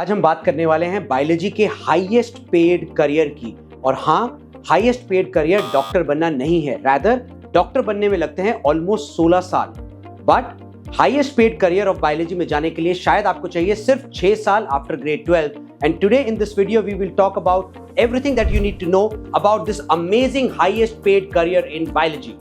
आज हम बात करने वाले हैं बायोलॉजी के हाईएस्ट पेड करियर की। और हाँ, हाईएस्ट पेड करियर डॉक्टर बनना नहीं है, रादर डॉक्टर बनने में लगते हैं ऑलमोस्ट 16 साल। But highest paid career of biology में जाने के लिए शायद आपको चाहिए सिर्फ 6 साल after grade 12। And today in this video we will talk about everything that you need to know about this amazing highest paid career in biology.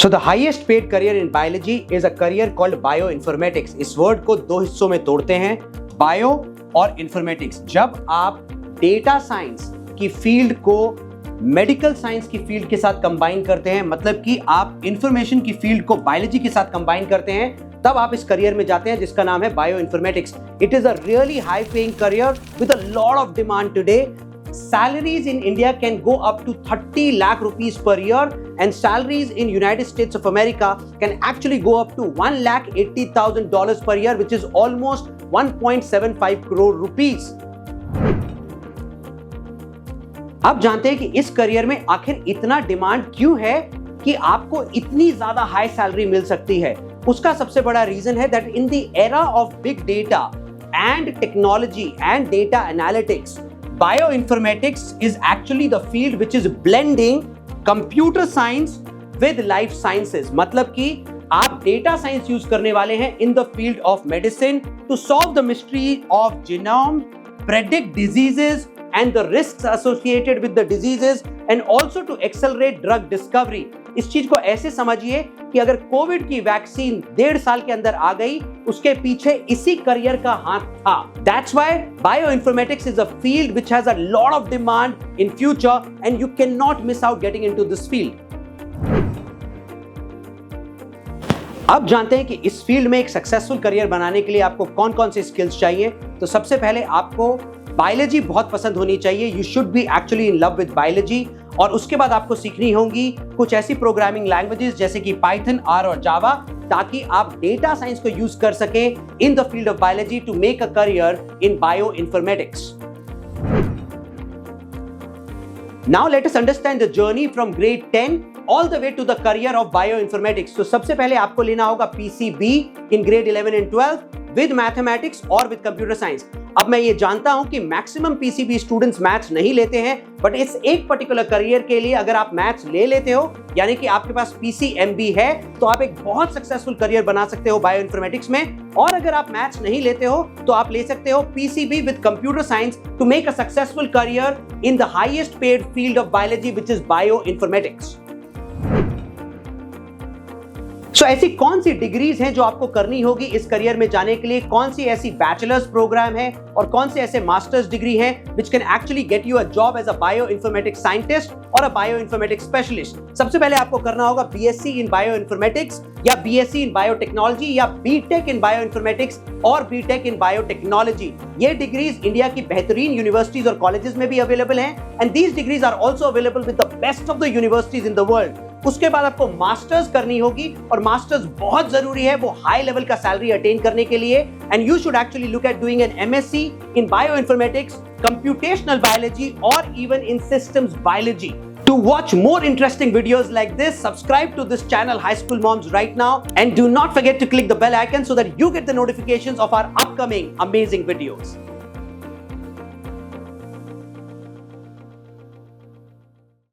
So the highest paid career in biology is a career called bioinformatics. इस word को दो हिस्सों में तोड़ते हैं, bio और informatics. जब आप डेटा साइंस की फील्ड को मेडिकल साइंस की फील्ड के साथ कंबाइन करते हैं, मतलब कि आप इंफॉर्मेशन की फील्ड को बायोलॉजी के साथ कंबाइन करते हैं, तब आप इस करियर में जाते हैं जिसका नाम है bioinformatics. It is a really high paying career with a lot of demand today. Salaries in India can go up to 30 lakh rupees per year, and salaries in United States of America can actually go up to $1,80,000 per year, which is almost 1.75 crore rupees. अब जानते हैं कि इस career में आखिर इतना demand क्यों है कि आपको इतनी ज्यादा हाई सैलरी मिल सकती है। उसका सबसे बड़ा रीजन है that in the era of big data and technology and data analytics, bioinformatics is actually the field which is blending computer science with life sciences. मतलब कि आप डेटा साइंस यूज करने वाले हैं in the field of medicine to solve the mystery of genome, predict diseases and the risks associated with the diseases and also to accelerate drug discovery. इस चीज को ऐसे समझिए कि अगर कोविड की वैक्सीन 1.5 साल के अंदर आ गई, उसके पीछे इसी करियर का हाथ था। That's why bioinformatics is a field which has a lot of demand in future and you cannot miss out getting into this field. अब जानते हैं कि इस फील्ड में एक सक्सेसफुल करियर बनाने के लिए आपको कौन कौन से स्किल्स चाहिए। तो सबसे पहले आपको बायोलॉजी बहुत पसंद होनी चाहिए। You should be actually in love with biology. और उसके बाद आपको सीखनी होंगी कुछ ऐसी प्रोग्रामिंग लैंग्वेजेस जैसे कि पाइथन, आर और जावा, ताकि आप डेटा साइंस को यूज कर सकें in the field of biology to make a career in bioinformatics. Now let us understand the journey from grade 10 all the way to the career of bioinformatics. तो सबसे पहले आपको लेना होगा PCB in grade 11 and 12 with mathematics और with computer science. अब मैं ये जानता हूं कि मैक्सिमम PCB स्टूडेंट्स मैथ्स नहीं लेते हैं, बट इस एक पर्टिकुलर करियर के लिए अगर आप मैथ्स ले लेते हो, यानी कि आपके पास PCMB है, तो आप एक बहुत सक्सेसफुल करियर बना सकते हो बायोइन्फॉर्मेटिक्स में। और अगर आप मैथ्स नहीं लेते हो तो आप ले सकते हो PCB with computer science to make a successful career in the highest paid field of biology which is bioinformatics. So ऐसी कौन सी डिग्रीज हैं जो आपको करनी होगी इस करियर में जाने के लिए? कौन सी ऐसी बैचलर्स प्रोग्राम है और कौन से ऐसे मास्टर्स डिग्री हैं which can actually get you a job as a bioinformatics scientist और अ बायोइन्फॉर्मेटिक्स स्पेशलिस्ट? सबसे पहले आपको करना होगा BSc इन बायोइन्फॉर्मेटिक्स या BSc इन बायोटेक्नोलॉजी या BTech इन बायोइन्फॉर्मेटिक्स और BTech इन बायोटेक्नोलॉजी। ये डिग्रीज इंडिया की बेहतरीन यूनिवर्सिटीज और कॉलेजेस में भी अवेलेबल हैं and these degrees are also available with the best of the universities in the world. उसके बाद आपको मास्टर्स करनी होगी और मास्टर्स बहुत जरूरी है वो हाई लेवल का सैलरी अटेन करने के लिए। And you should actually look at doing an MSc in bioinformatics, computational biology और even in systems biology. To watch more interesting videos like this, subscribe to this channel High School Moms right now and do not forget to click the bell icon so that you get the notifications of our upcoming amazing videos.